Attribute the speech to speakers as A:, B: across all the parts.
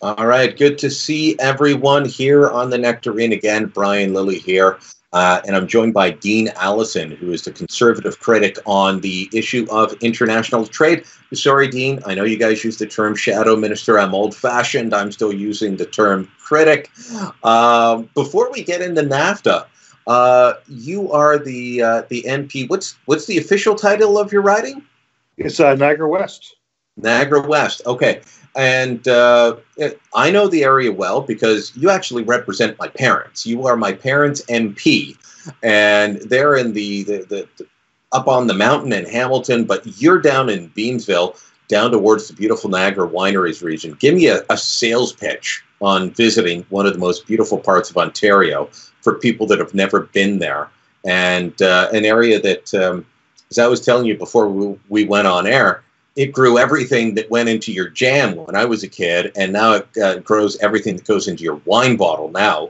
A: All right, good to see everyone here on the Nectarine again. Brian Lilly here, and I'm joined by Dean Allison, who is the conservative critic on the issue of international trade. Sorry, Dean, I know you guys use the term shadow minister. I'm old-fashioned. I'm still using the term critic. Before we get into NAFTA, you are the NP. What's the official title of your riding?
B: It's Niagara West.
A: Niagara West. Okay. And I know the area well because you actually represent my parents. You are my parents' MP, and they're in the up on the mountain in Hamilton, but you're down in Beamsville, down towards the beautiful Niagara Wineries region. Give me a sales pitch on visiting one of the most beautiful parts of Ontario for people that have never been there, and an area that, as I was telling you before we went on air, it grew everything that went into your jam when I was a kid, and now it grows everything that goes into your wine bottle now.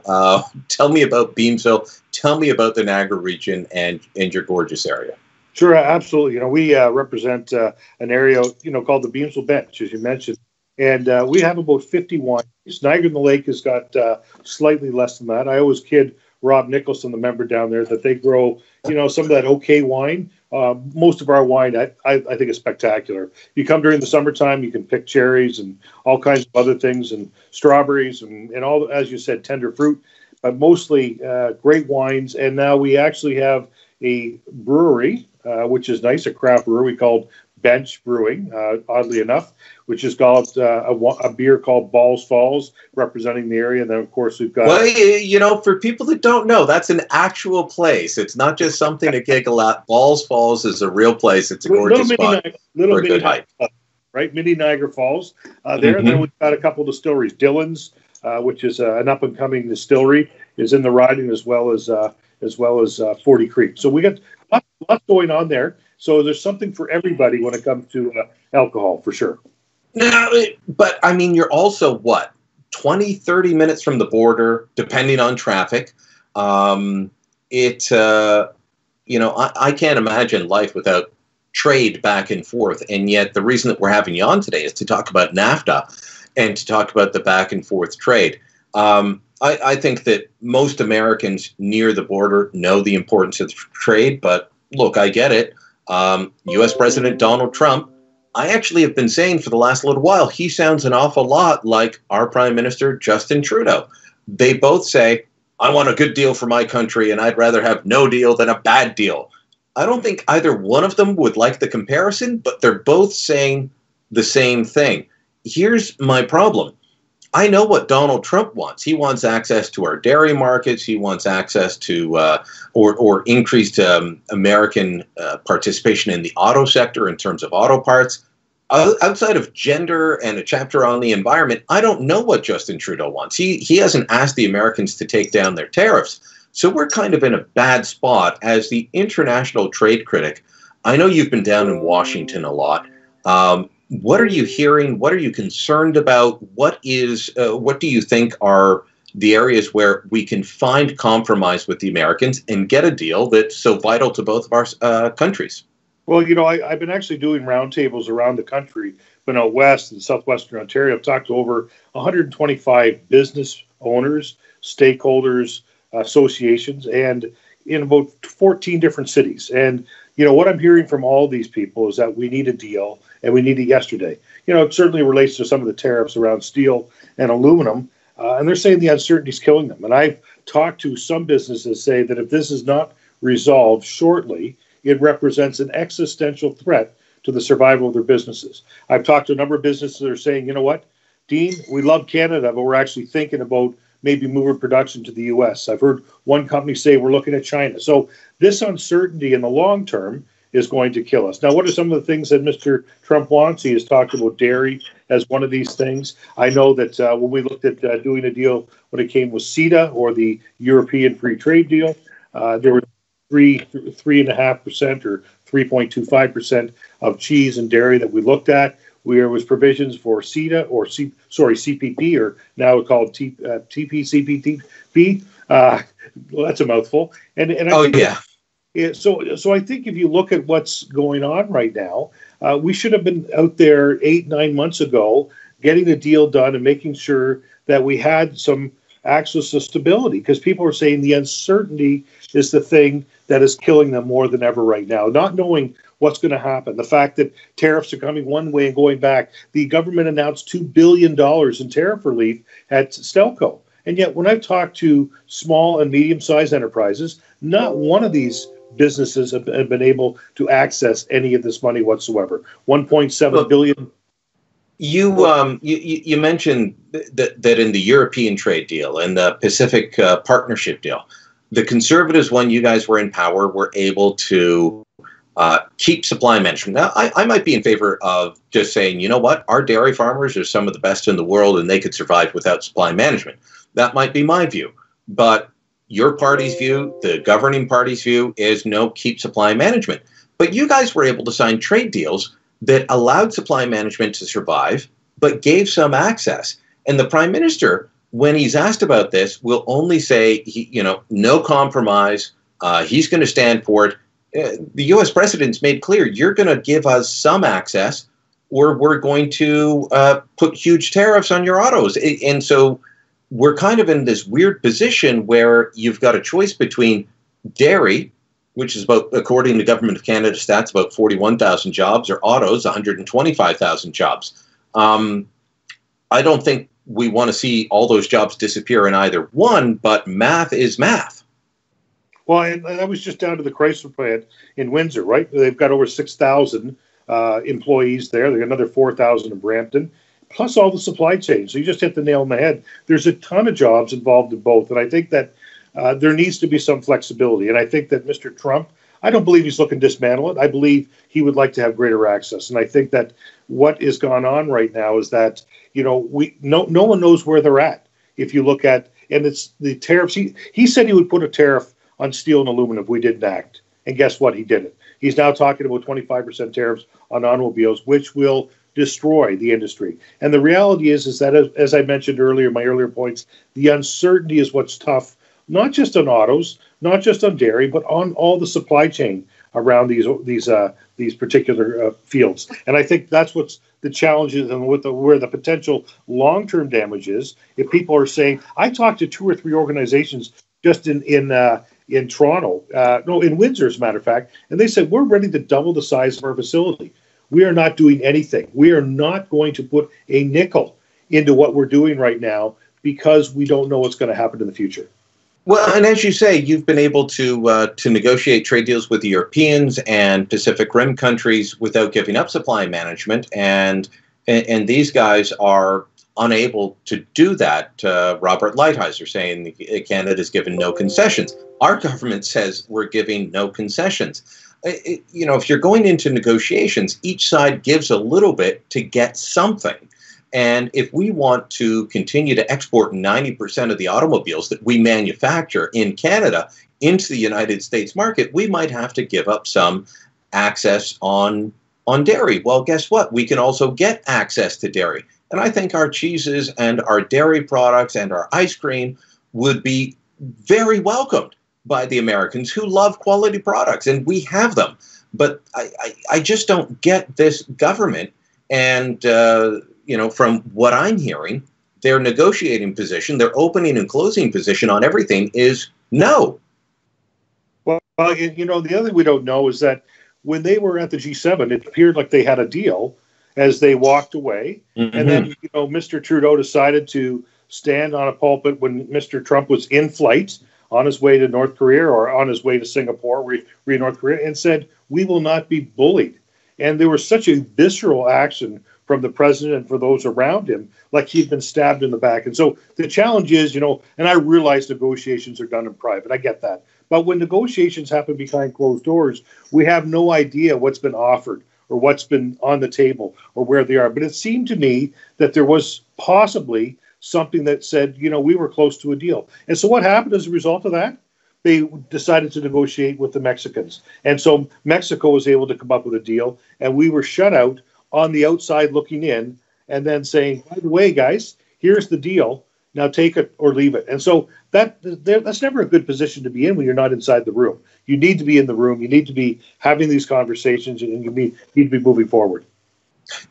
A: Tell me about Beamsville. Tell me about the Niagara region and your gorgeous area.
B: Sure, absolutely. We represent an area, called the Beamsville Bench, as you mentioned, and we have about 50 wines. Niagara-on-the-Lake has got slightly less than that. I always kid Rob Nicholson, the member down there, that they grow, some of that okay wine. Most of our wine, I think, is spectacular. You come during the summertime, you can pick cherries and all kinds of other things, and strawberries and all, as you said, tender fruit, but mostly great wines. And now we actually have a brewery, which is nice, a craft brewery called Bench Brewing, oddly enough, which has got a beer called Balls Falls, representing the area. And then, of course, we've got...
A: Well, for people that don't know, that's an actual place. It's not just something to giggle at. Balls Falls is a real place. It's a gorgeous spot for a good hike.
B: Right, Mini Niagara Falls. There, and then we've got a couple of distilleries. Dillon's, which is an up-and-coming distillery, is in the riding, as well as 40 Creek. So we got lots going on there. So there's something for everybody when it comes to alcohol, for sure.
A: No, but I mean, you're also, 20, 30 minutes from the border, depending on traffic. I can't imagine life without trade back and forth. And yet the reason that we're having you on today is to talk about NAFTA and to talk about the back and forth trade. I think that most Americans near the border know the importance of trade, but look, I get it. U.S. President Donald Trump, I actually have been saying for the last little while, he sounds an awful lot like our Prime Minister, Justin Trudeau. They both say, I want a good deal for my country, and I'd rather have no deal than a bad deal. I don't think either one of them would like the comparison, but they're both saying the same thing. Here's my problem. I know what Donald Trump wants. He wants access to our dairy markets. He wants access to or increased American participation in the auto sector in terms of auto parts. Outside of gender and a chapter on the environment, I don't know what Justin Trudeau wants. He hasn't asked the Americans to take down their tariffs. So we're kind of in a bad spot as the international trade critic. I know you've been down in Washington a lot. What are you hearing? What are you concerned about? What do you think are the areas where we can find compromise with the Americans and get a deal that's so vital to both of our countries?
B: Well, I've been actually doing roundtables around the country, but out west and southwestern Ontario. I've talked to over 125 business owners, stakeholders, associations, and in about 14 different cities. And what I'm hearing from all these people is that we need a deal, and we need it yesterday. It certainly relates to some of the tariffs around steel and aluminum, and they're saying the uncertainty is killing them. And I've talked to some businesses say that if this is not resolved shortly, it represents an existential threat to the survival of their businesses. I've talked to a number of businesses that are saying, you know what, Dean, we love Canada, but we're actually thinking about maybe moving production to the U.S. I've heard one company say we're looking at China. So this uncertainty in the long term is going to kill us. Now, what are some of the things that Mr. Trump wants? He has talked about dairy as one of these things. I know that when we looked at doing a deal when it came with CETA or the European Free Trade Deal, there were 3.5% or 3.25% of cheese and dairy that we looked at. There was provisions for CETA or CPP, or now called TPCPTP. Well, that's a mouthful. So I think if you look at what's going on right now, we should have been out there 8-9 months ago getting the deal done and making sure that we had some access to stability, because people are saying the uncertainty is the thing that is killing them more than ever right now. Not knowing what's going to happen. The fact that tariffs are coming one way and going back. The government announced $2 billion in tariff relief at Stelco. And yet, when I've talked to small and medium-sized enterprises, not one of these businesses have been able to access any of this money whatsoever. 1.7 billion.
A: You mentioned that in the European trade deal and the Pacific Partnership deal, the Conservatives, when you guys were in power, were able to keep supply management. Now, I might be in favor of just saying, you know what, our dairy farmers are some of the best in the world and they could survive without supply management. That might be my view. But your party's view, the governing party's view, is no, keep supply management. But you guys were able to sign trade deals that allowed supply management to survive, but gave some access. And the Prime Minister, when he's asked about this, will only say, no compromise. He's going to stand for it. The U.S. president's made clear, you're going to give us some access or we're going to put huge tariffs on your autos. And so we're kind of in this weird position where you've got a choice between dairy, which is about, according to Government of Canada stats, about 41,000 jobs, or autos, 125,000 jobs. I don't think we want to see all those jobs disappear in either one, but math is math.
B: Well, and I was just down to the Chrysler plant in Windsor, right? They've got over 6,000 employees there. They've got another 4,000 in Brampton, plus all the supply chain. So you just hit the nail on the head. There's a ton of jobs involved in both. And I think that there needs to be some flexibility. And I think that Mr. Trump, I don't believe he's looking to dismantle it. I believe he would like to have greater access. And I think that what is going on right now is that, no one knows where they're at. If you look at, and it's the tariffs, he said he would put a tariff on steel and aluminum if we didn't act. And guess what? He did it. He's now talking about 25% tariffs on automobiles, which will destroy the industry. And the reality is that, as I mentioned earlier, my earlier points, the uncertainty is what's tough, not just on autos, not just on dairy, but on all the supply chain around these particular fields. And I think that's what's the challenges and where the potential long-term damage is. If people are saying, I talked to 2 or 3 organizations just in Toronto, in Windsor, as a matter of fact, and they said, we're ready to double the size of our facility. We are not doing anything. We are not going to put a nickel into what we're doing right now because we don't know what's going to happen in the future.
A: Well, and as you say, you've been able to negotiate trade deals with the Europeans and Pacific Rim countries without giving up supply management, and these guys are unable to do that. Robert Lighthizer saying Canada's given no concessions. Our government says we're giving no concessions. If you're going into negotiations, each side gives a little bit to get something. And if we want to continue to export 90% of the automobiles that we manufacture in Canada into the United States market, we might have to give up some access on dairy. Well, guess what? We can also get access to dairy. And I think our cheeses and our dairy products and our ice cream would be very welcomed by the Americans who love quality products, and we have them. But I just don't get this government. And, from what I'm hearing, their negotiating position, their opening and closing position on everything is no.
B: Well, the other thing we don't know is that when they were at the G7, it appeared like they had a deal as they walked away. Mm-hmm. And then, Mr. Trudeau decided to stand on a pulpit when Mr. Trump was in flight on his way to North Korea or on his way to Singapore, North Korea, and said, we will not be bullied. And there was such a visceral action from the president and for those around him, like he'd been stabbed in the back. And so the challenge is, and I realize negotiations are done in private. I get that. But when negotiations happen behind closed doors, we have no idea what's been offered or what's been on the table or where they are. But it seemed to me that there was possibly something that said, we were close to a deal. And so what happened as a result of that? They decided to negotiate with the Mexicans. And so Mexico was able to come up with a deal, and we were shut out on the outside looking in and then saying, by the way, guys, here's the deal. Now take it or leave it. And so that's never a good position to be in when you're not inside the room. You need to be in the room. You need to be having these conversations, and you need to be moving forward.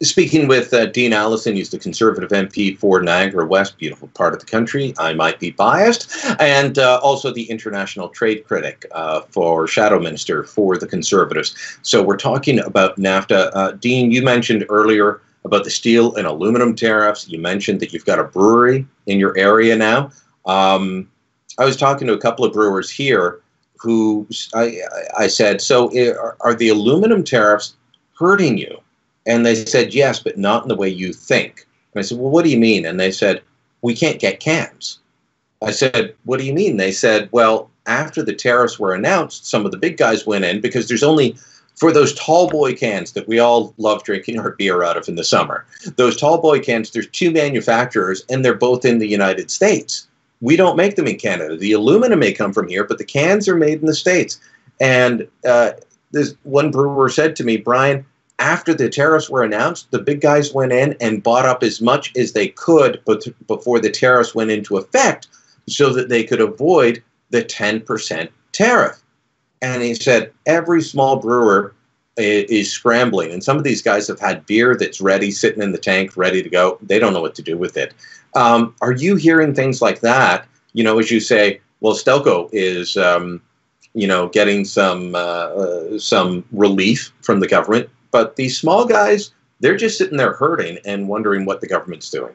A: Speaking with Dean Allison, he's the Conservative MP for Niagara West, beautiful part of the country. I might be biased. And also the international trade critic for Shadow Minister for the Conservatives. So we're talking about NAFTA. Dean, you mentioned earlier about the steel and aluminum tariffs. You mentioned that you've got a brewery in your area now. I was talking to a couple of brewers here who I said, so are the aluminum tariffs hurting you? And they said, yes, but not in the way you think. And I said, well, what do you mean? And they said, we can't get cans. I said, what do you mean? They said, well, after the tariffs were announced, some of the big guys went in because there's only, for those tall boy cans that we all love drinking our beer out of in the summer, those tall boy cans, there's two manufacturers and they're both in the United States. We don't make them in Canada. The aluminum may come from here, but the cans are made in the States. And this one brewer said to me, Brian, after the tariffs were announced, the big guys went in and bought up as much as they could before the tariffs went into effect so that they could avoid the 10% tariff. And he said every small brewer is scrambling. And some of these guys have had beer that's ready, sitting in the tank, ready to go. They don't know what to do with it. Are you hearing things like that? You know, as you say, well, Stelco is, getting some relief from the government. But these small guys, they're just sitting there hurting and wondering what the government's doing.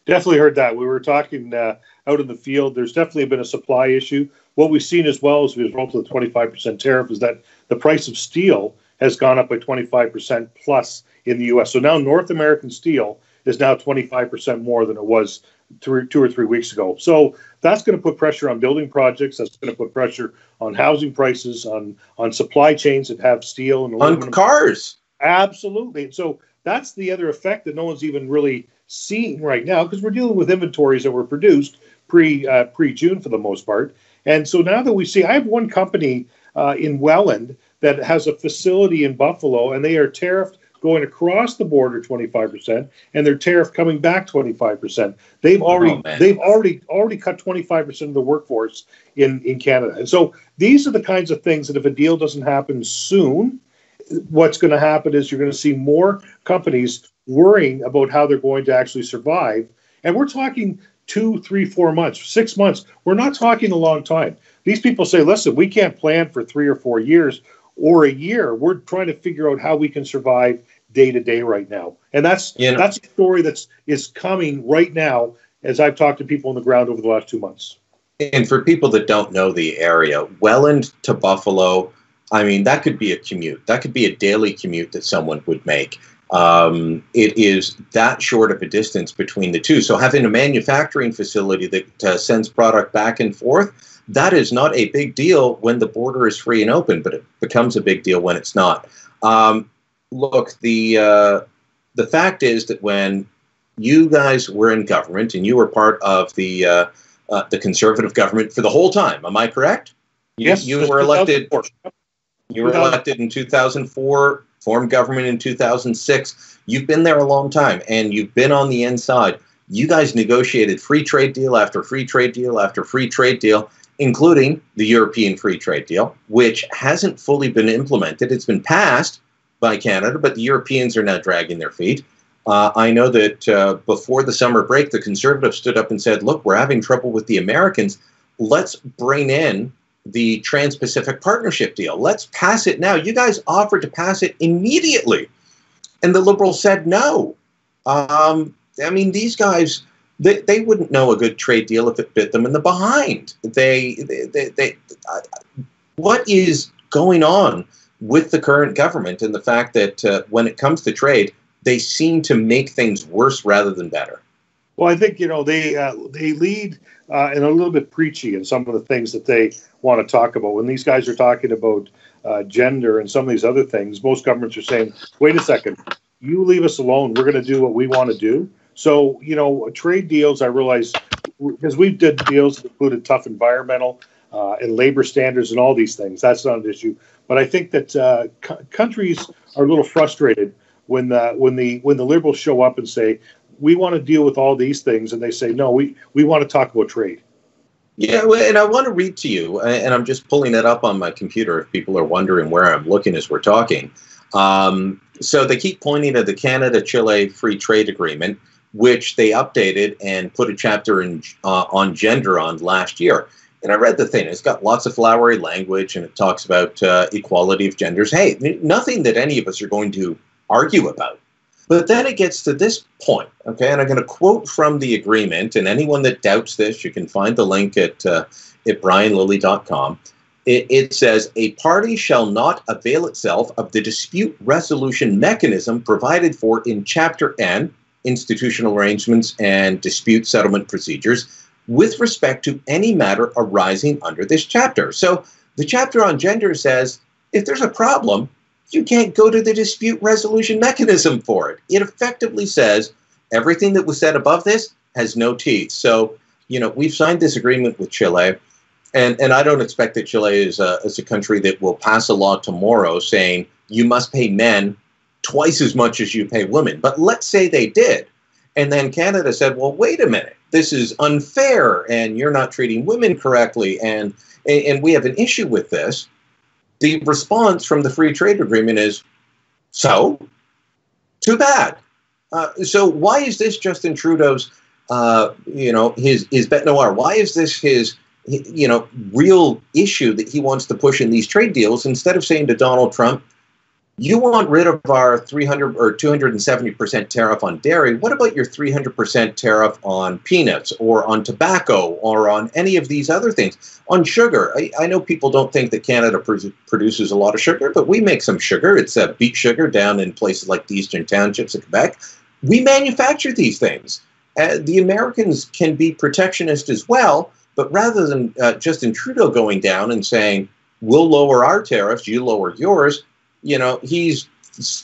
B: Definitely heard that. We were talking out in the field. There's definitely been a supply issue. What we've seen as well as a result of the 25% tariff is that the price of steel has gone up by 25% plus in the U.S. So now North American steel is now 25% more than it was 2 or 3 weeks ago. So that's going to put pressure on building projects. That's going to put pressure on housing prices, on supply chains that have steel and aluminum.
A: On cars.
B: Absolutely. So that's the other effect that no one's even really seeing right now because we're dealing with inventories that were produced pre-June for the most part. And so now that we see, I have one company in Welland that has a facility in Buffalo, and they are tariffed going across the border 25%, and they're tariffed coming back 25%. They've already cut 25% of the workforce in Canada. And so these are the kinds of things that if a deal doesn't happen soon, what's going to happen is you're going to see more companies worrying about how they're going to actually survive. And we're talking 2, 3, 4 months, 6 months. We're not talking a long time. These people say, listen, we can't plan for 3 or 4 years or a year. We're trying to figure out how we can survive day to day right now. And that's a story is coming right now as I've talked to people on the ground over the last 2 months.
A: And for people that don't know the area, Welland to Buffalo, I mean, that could be a commute. That could be a daily commute that someone would make. It is that short of a distance between the two. So having a manufacturing facility that sends product back and forth, that is not a big deal when the border is free and open, but it becomes a big deal when it's not. Look, the fact is that when you guys were in government and you were part of the Conservative government for the whole time, am I correct?
B: Yes.
A: You were elected. You were elected in 2004, formed government in 2006. You've been there a long time, and you've been on the inside. You guys negotiated free trade deal after free trade deal after free trade deal, including the European Free Trade Deal, which hasn't fully been implemented. It's been passed by Canada, but the Europeans are now dragging their feet. I know that before the summer break, the Conservatives stood up and said, look, we're having trouble with the Americans. Let's bring in the Trans-Pacific Partnership deal. Let's pass it now. You guys offered to pass it immediately, and the Liberals said no. I mean, these guys, they wouldn't know a good trade deal if it bit them in the behind. What is going on with the current government and the fact that when it comes to trade, they seem to make things worse rather than better?
B: Well, I think, they lead and a little bit preachy in some of the things that they want to talk about. When these guys are talking about gender and some of these other things, most governments are saying, wait a second, you leave us alone. We're going to do what we want to do. So, trade deals, I realize, because we did deals that included tough environmental and labor standards and all these things. That's not an issue. But I think that countries are a little frustrated when the Liberals show up and say, we want to deal with all these things, and they say, no, we want to talk about trade.
A: Yeah, well, and I want to read to you, and I'm just pulling it up on my computer if people are wondering where I'm looking as we're talking. So they keep pointing to the Canada-Chile Free Trade Agreement, which they updated and put a chapter on gender on last year. And I read the thing. It's got lots of flowery language, and it talks about equality of genders. Hey, nothing that any of us are going to argue about. But then it gets to this point, okay? And I'm going to quote from the agreement, and anyone that doubts this, you can find the link at brianlilly.com. It says, a party shall not avail itself of the dispute resolution mechanism provided for in Chapter N, Institutional Arrangements and Dispute Settlement Procedures, with respect to any matter arising under this chapter. So the chapter on gender says, if there's a problem, you can't go to the dispute resolution mechanism for it. It effectively says everything that was said above this has no teeth. So, we've signed this agreement with Chile, and I don't expect that Chile is a country that will pass a law tomorrow saying you must pay men twice as much as you pay women. But let's say they did. And then Canada said, well, wait a minute, this is unfair and you're not treating women correctly. And we have an issue with this. The response from the free trade agreement is, so, too bad. So why is this Justin Trudeau's, his bête noire? Why is this his, real issue that he wants to push in these trade deals instead of saying to Donald Trump, you want rid of our 300 or 270% tariff on dairy. What about your 300% tariff on peanuts or on tobacco or on any of these other things? On sugar, I know people don't think that Canada produces a lot of sugar, but we make some sugar. It's beet sugar down in places like the Eastern Townships of Quebec. We manufacture these things. The Americans can be protectionist as well, but rather than Justin Trudeau going down and saying, we'll lower our tariffs, you lower yours, he's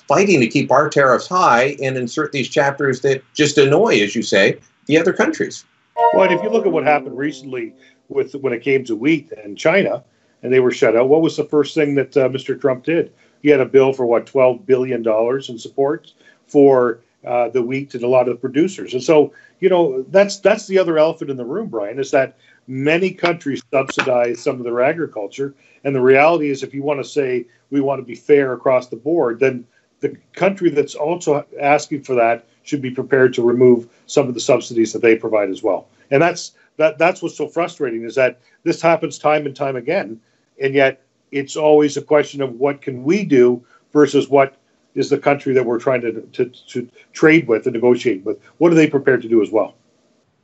A: fighting to keep our tariffs high and insert these chapters that just annoy, as you say, the other countries.
B: Well, and if you look at what happened recently when it came to wheat and China, and they were shut out, what was the first thing that Mr. Trump did? He had a bill for, $12 billion in support for the wheat and a lot of the producers. And so, that's the other elephant in the room, Brian, is that many countries subsidize some of their agriculture. And the reality is, if you want to say we want to be fair across the board, then the country that's also asking for that should be prepared to remove some of the subsidies that they provide as well. And that's what's so frustrating, is that this happens time and time again. And yet it's always a question of what can we do versus what is the country that we're trying to trade with and negotiate with. What are they prepared to do as well?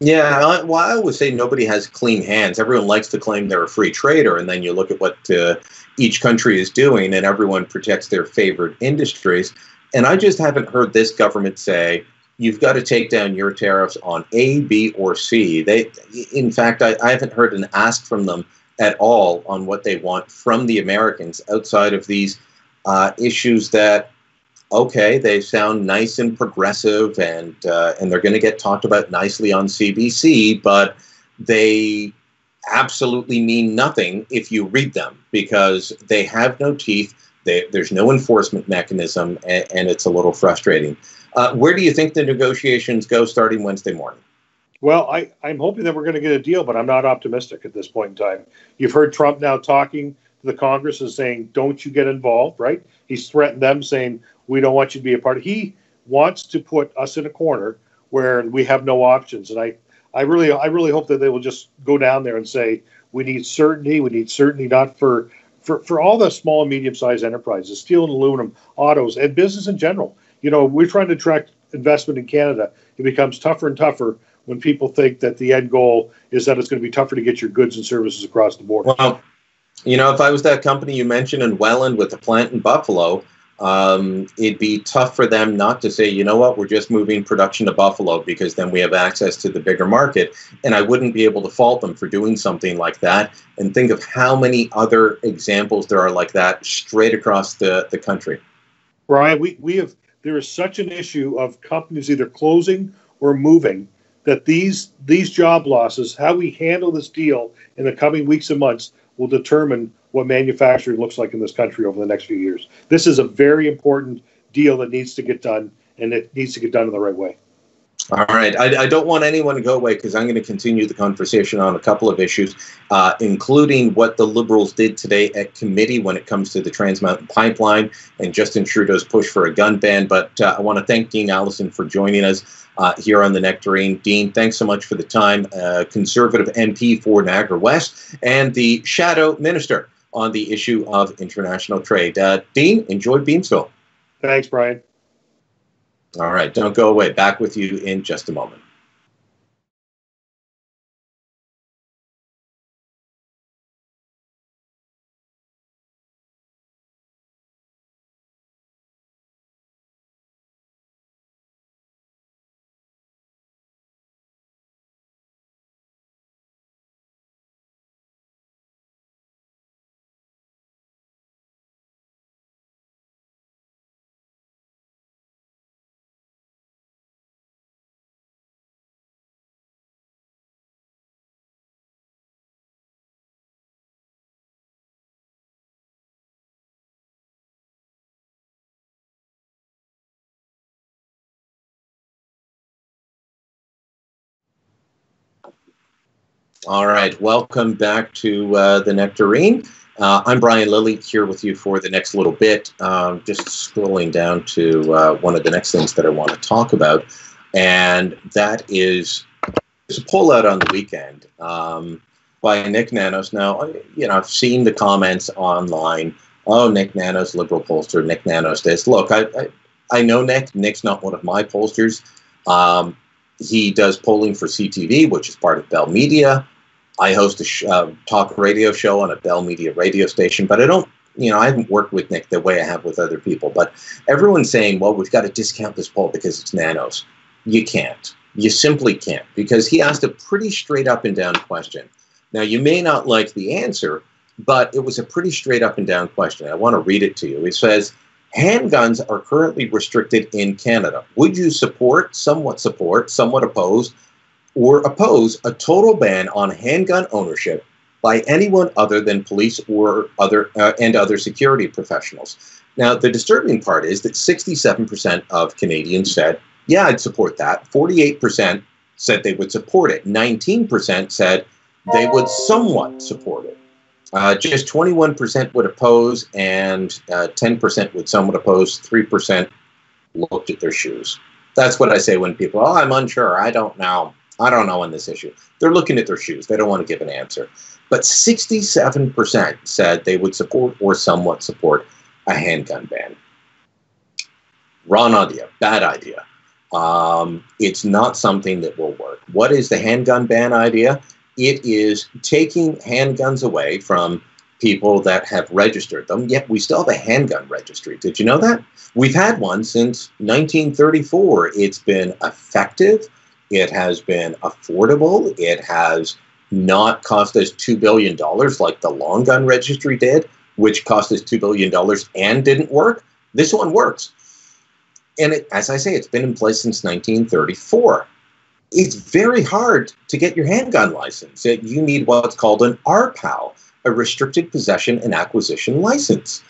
A: Yeah, I always say nobody has clean hands. Everyone likes to claim they're a free trader, and then you look at what each country is doing, and everyone protects their favorite industries. And I just haven't heard this government say, you've got to take down your tariffs on A, B, or C. In fact, I haven't heard an ask from them at all on what they want from the Americans outside of these issues that, okay, they sound nice and progressive, and they're going to get talked about nicely on CBC, but they absolutely mean nothing if you read them, because they have no teeth. There's no enforcement mechanism, and it's a little frustrating. Where do you think the negotiations go starting Wednesday morning?
B: Well, I'm hoping that we're going to get a deal, but I'm not optimistic at this point in time. You've heard Trump now talking to the Congress and saying, don't you get involved, right? He's threatened them, saying, we don't want you to be a part of it. He wants to put us in a corner where we have no options. And I really hope that they will just go down there and say, we need certainty. We need certainty not for all the small and medium-sized enterprises, steel and aluminum, autos, and business in general. We're trying to attract investment in Canada. It becomes tougher and tougher when people think that the end goal is that it's going to be tougher to get your goods and services across the border.
A: Well, if I was that company you mentioned in Welland with the plant in Buffalo, it'd be tough for them not to say, you know what, we're just moving production to Buffalo because then we have access to the bigger market. And I wouldn't be able to fault them for doing something like that. And think of how many other examples there are like that straight across the country.
B: Brian, there is such an issue of companies either closing or moving that these job losses, how we handle this deal in the coming weeks and months, will determine what manufacturing looks like in this country over the next few years. This is a very important deal that needs to get done, and it needs to get done in the right way.
A: All right. I don't want anyone to go away because I'm going to continue the conversation on a couple of issues, including what the Liberals did today at committee when it comes to the Trans Mountain Pipeline and Justin Trudeau's push for a gun ban. But I want to thank Dean Allison for joining us here on the Nectarine. Dean, thanks so much for the time. Conservative MP for Niagara West and the shadow minister on the issue of international trade. Dean, enjoy Beamsville.
B: Thanks, Brian.
A: All right, don't go away. Back with you in just a moment. All right, welcome back to the Nectarine. I'm Brian Lilly here with you for the next little bit. Just scrolling down to one of the next things that I want to talk about, and that is there's a poll out on the weekend by Nick Nanos. Now, I've seen the comments online. Oh, Nick Nanos, liberal pollster. Nick Nanos this. Look, I know Nick. Nick's not one of my pollsters. He does polling for CTV, which is part of Bell Media. I host a talk radio show on a Bell Media radio station, but I haven't worked with Nick the way I have with other people. But everyone's saying, well, we've got to discount this poll because it's Nanos. You can't. You simply can't, because he asked a pretty straight up and down question. Now, you may not like the answer, but it was a pretty straight up and down question. I want to read it to you. It says, handguns are currently restricted in Canada. Would you support, somewhat oppose, or oppose a total ban on handgun ownership by anyone other than police or other security professionals? Now, the disturbing part is that 67% of Canadians said, yeah, I'd support that. 48% said they would support it. 19% said they would somewhat support it. Just 21% would oppose, and 10% would somewhat oppose. 3% looked at their shoes. That's what I say when people, oh, I'm unsure, I don't know on this issue. They're looking at their shoes. They don't want to give an answer. But 67% said they would support or somewhat support a handgun ban. Wrong idea, bad idea. It's not something that will work. What is the handgun ban idea? It is taking handguns away from people that have registered them, yet we still have a handgun registry. Did you know that? We've had one since 1934. It's been effective. It has been affordable. It has not cost us $2 billion like the long gun registry did, which cost us $2 billion and didn't work. This one works. And as I say, it's been in place since 1934. It's very hard to get your handgun license. You need what's called an RPAL, a restricted possession and acquisition license.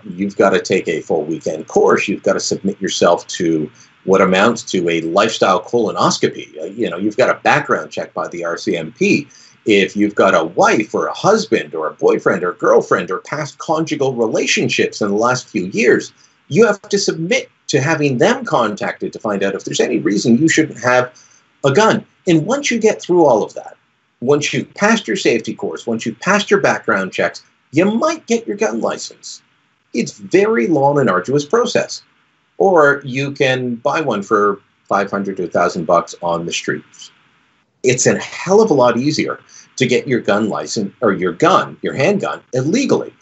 A: You've got to take a full weekend course. You've got to submit yourself to what amounts to a lifestyle colonoscopy. You've got a background check by the RCMP. If you've got a wife or a husband or a boyfriend or girlfriend or past conjugal relationships in the last few years, you have to submit to having them contacted to find out if there's any reason you shouldn't have a gun. And once you get through all of that, once you've passed your safety course, once you've passed your background checks, you might get your gun license. It's very long and arduous process. Or you can buy one for $500 to $1,000 on the streets. It's a hell of a lot easier to get your gun license or your handgun illegally.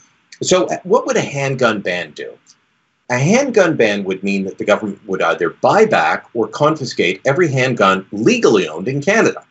A: So what would a handgun ban do? A handgun ban would mean that the government would either buy back or confiscate every handgun legally owned in Canada.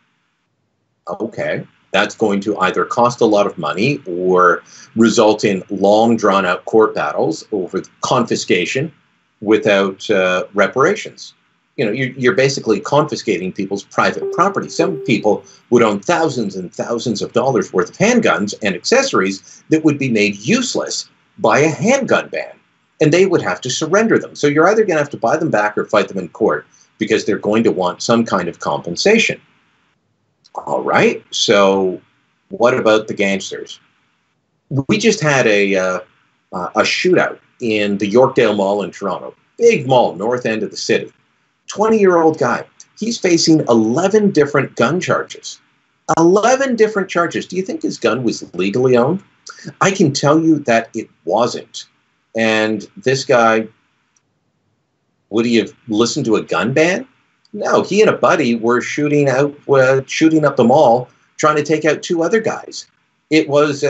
A: Okay, that's going to either cost a lot of money or result in long, drawn-out court battles over confiscation without reparations. You're basically confiscating people's private property. Some people would own thousands and thousands of dollars worth of handguns and accessories that would be made useless by a handgun ban, and they would have to surrender them. So you're either going to have to buy them back or fight them in court. because they're going to want some kind of compensation. All right, so what about the gangsters? We just had a shootout in the Yorkdale Mall in Toronto, big mall, north end of the city. 20-year-old guy. He's facing 11 different gun charges. 11 different charges. Do you think his gun was legally owned? I can tell you that it wasn't. And this guy, would he have listened to a gun ban? No, he and a buddy were shooting up the mall, trying to take out 2 other guys. It was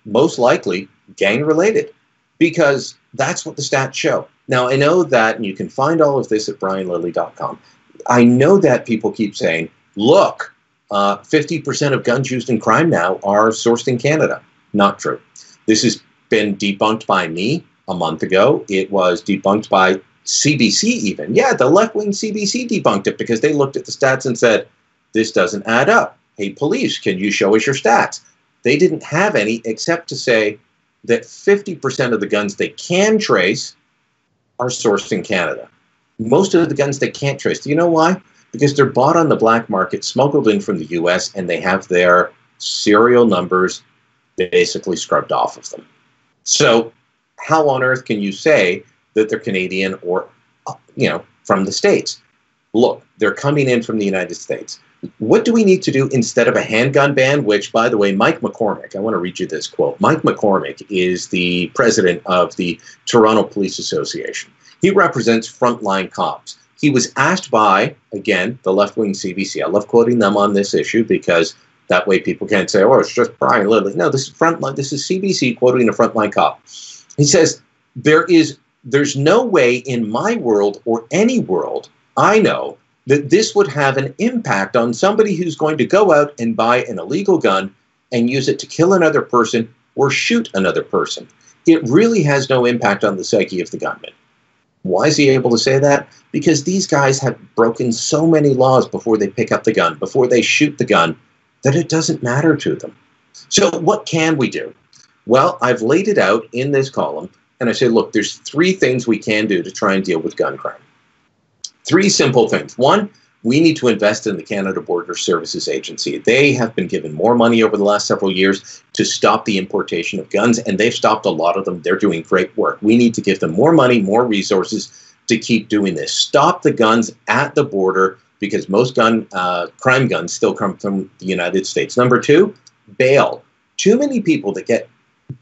A: most likely gang-related, because that's what the stats show. Now, I know that, and you can find all of this at brianlilly.com, I know that people keep saying, look, 50% of guns used in crime now are sourced in Canada. Not true. This has been debunked by me a month ago. It was debunked by CBC even. Yeah, the left-wing CBC debunked it because they looked at the stats and said, this doesn't add up. Hey, police, can you show us your stats? They didn't have any except to say that 50% of the guns they can trace are sourced in Canada. Most of the guns they can't trace. Do you know why? Because they're bought on the black market, smuggled in from the US, and they have their serial numbers basically scrubbed off of them. So how on earth can you say that they're Canadian or, from the States? Look, they're coming in from the United States. What do we need to do instead of a handgun ban, which, by the way, Mike McCormick, I want to read you this quote. Mike McCormick is the president of the Toronto Police Association. He represents frontline cops. He was asked by, again, the left-wing CBC. I love quoting them on this issue because that way people can't say, oh, it's just Brian Lilly. No, this is frontline. This is CBC quoting a frontline cop. He says, there's no way in my world or any world I know that this would have an impact on somebody who's going to go out and buy an illegal gun and use it to kill another person or shoot another person. It really has no impact on the psyche of the gunman. Why is he able to say that? Because these guys have broken so many laws before they pick up the gun, before they shoot the gun, that it doesn't matter to them. So what can we do? Well, I've laid it out in this column, and I say, look, there's 3 things we can do to try and deal with gun crime. 3 simple things. 1, we need to invest in the Canada Border Services Agency. They have been given more money over the last several years to stop the importation of guns, and they've stopped a lot of them. They're doing great work. We need to give them more money, more resources to keep doing this. Stop the guns at the border, because most crime guns still come from the United States. Number 2, bail. Too many people that get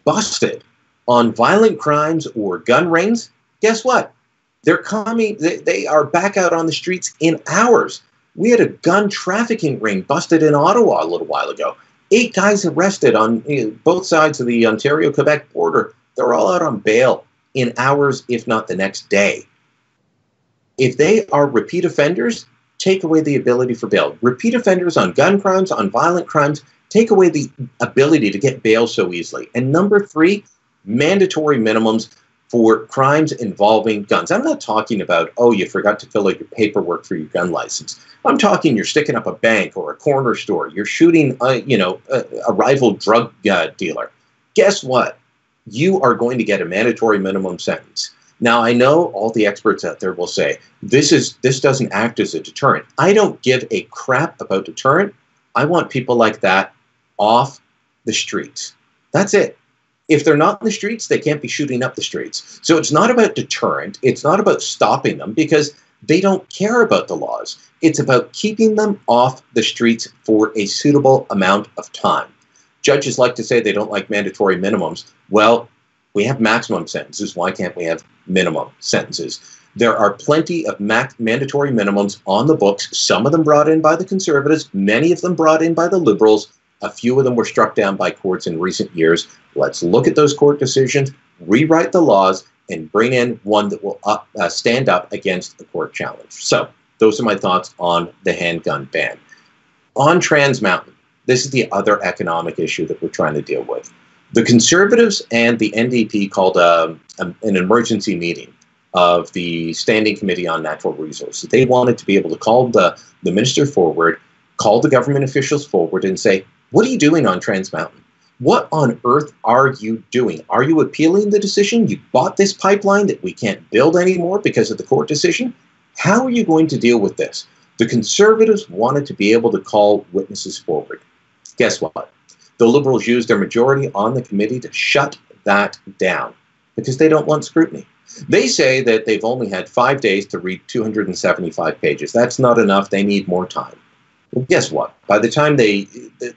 A: busted on violent crimes or gun rings, guess what? They're coming, they are back out on the streets in hours. We had a gun trafficking ring busted in Ottawa a little while ago. 8 guys arrested on both sides of the Ontario-Quebec border. They're all out on bail in hours, if not the next day. If they are repeat offenders, take away the ability for bail. Repeat offenders on gun crimes, on violent crimes, take away the ability to get bail so easily. And number 3, mandatory minimums for crimes involving guns. I'm not talking about, oh, you forgot to fill out your paperwork for your gun license. I'm talking you're sticking up a bank or a corner store. You're shooting, a rival drug dealer. Guess what? You are going to get a mandatory minimum sentence. Now, I know all the experts out there will say, this doesn't act as a deterrent. I don't give a crap about deterrent. I want people like that off the streets. That's it. If they're not in the streets, they can't be shooting up the streets. So it's not about deterrent. It's not about stopping them because they don't care about the laws. It's about keeping them off the streets for a suitable amount of time. Judges like to say they don't like mandatory minimums. Well, we have maximum sentences. Why can't we have minimum sentences? There are plenty of mandatory minimums on the books, some of them brought in by the Conservatives, many of them brought in by the Liberals. A few of them were struck down by courts in recent years. Let's look at those court decisions, rewrite the laws, and bring in one that will stand up against the court challenge. So those are my thoughts on the handgun ban. On Trans Mountain, this is the other economic issue that we're trying to deal with. The Conservatives and the NDP called an emergency meeting of the Standing Committee on Natural Resources. They wanted to be able to call the minister forward, call the government officials forward and say, what are you doing on Trans Mountain? What on earth are you doing? Are you appealing the decision? You bought this pipeline that we can't build anymore because of the court decision? How are you going to deal with this? The Conservatives wanted to be able to call witnesses forward. Guess what? The Liberals used their majority on the committee to shut that down because they don't want scrutiny. They say that they've only had 5 days to read 275 pages. That's not enough. They need more time. Well, guess what? By the time the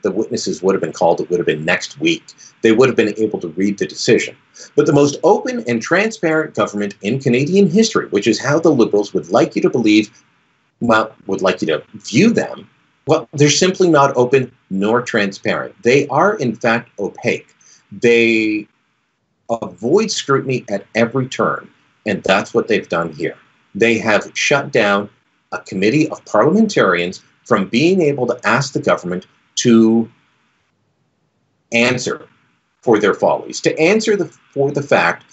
A: witnesses would have been called, it would have been next week. They would have been able to read the decision. But the most open and transparent government in Canadian history, which is how the Liberals would like you to believe, well, would like you to view them, well, they're simply not open nor transparent. They are, in fact, opaque. They avoid scrutiny at every turn, and that's what they've done here. They have shut down a committee of parliamentarians from being able to ask the government to answer for their follies, to answer for the fact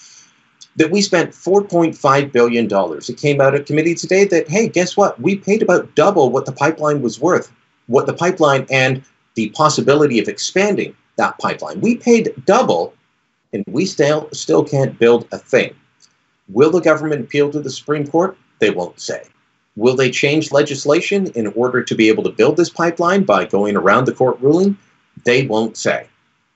A: that we spent $4.5 billion. It came out at committee today that, hey, guess what? We paid about double what the pipeline was worth, what the pipeline and the possibility of expanding that pipeline. We paid double, and we still can't build a thing. Will the government appeal to the Supreme Court? They won't say. Will they change legislation in order to be able to build this pipeline by going around the court ruling? They won't say.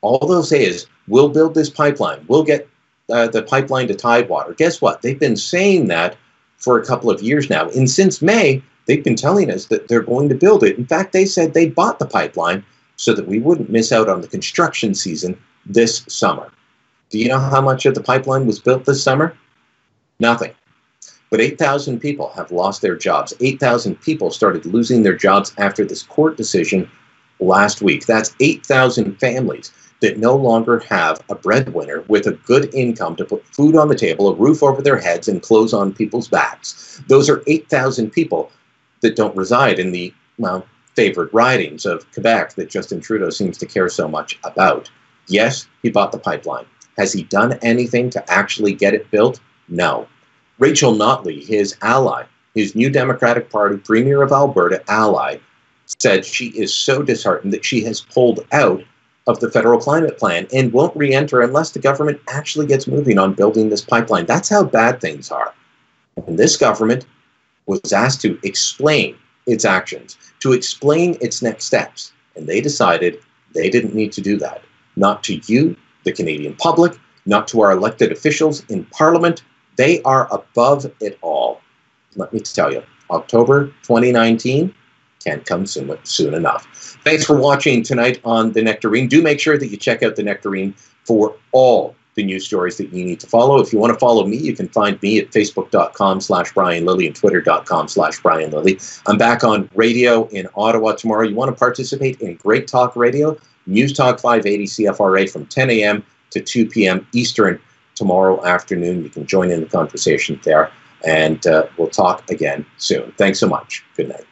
A: All they'll say is, we'll build this pipeline. We'll get the pipeline to Tidewater. Guess what? They've been saying that for a couple of years now. And since May, they've been telling us that they're going to build it. In fact, they said they bought the pipeline so that we wouldn't miss out on the construction season this summer. Do you know how much of the pipeline was built this summer? Nothing. But 8,000 people have lost their jobs. 8,000 people started losing their jobs after this court decision last week. That's 8,000 families that no longer have a breadwinner with a good income to put food on the table, a roof over their heads, and clothes on people's backs. Those are 8,000 people that don't reside in the favored ridings of Quebec that Justin Trudeau seems to care so much about. Yes, he bought the pipeline. Has he done anything to actually get it built? No. Rachel Notley, his ally, his New Democratic Party Premier of Alberta ally, said she is so disheartened that she has pulled out of the federal climate plan and won't re-enter unless the government actually gets moving on building this pipeline. That's how bad things are. And this government was asked to explain its actions, to explain its next steps. And they decided they didn't need to do that. Not to you, the Canadian public, not to our elected officials in Parliament. They are above it all. Let me tell you, October 2019 can't come soon enough. Thanks for watching tonight on The Nectarine. Do make sure that you check out The Nectarine for all the news stories that you need to follow. If you want to follow me, you can find me at facebook.com/Brian Lilley and twitter.com/Brian Lilley. I'm back on radio in Ottawa tomorrow. You want to participate in Great Talk Radio, News Talk 580 CFRA from 10 a.m. to 2 p.m. Eastern tomorrow afternoon. You can join in the conversation there, and we'll talk again soon. Thanks so much. Good night.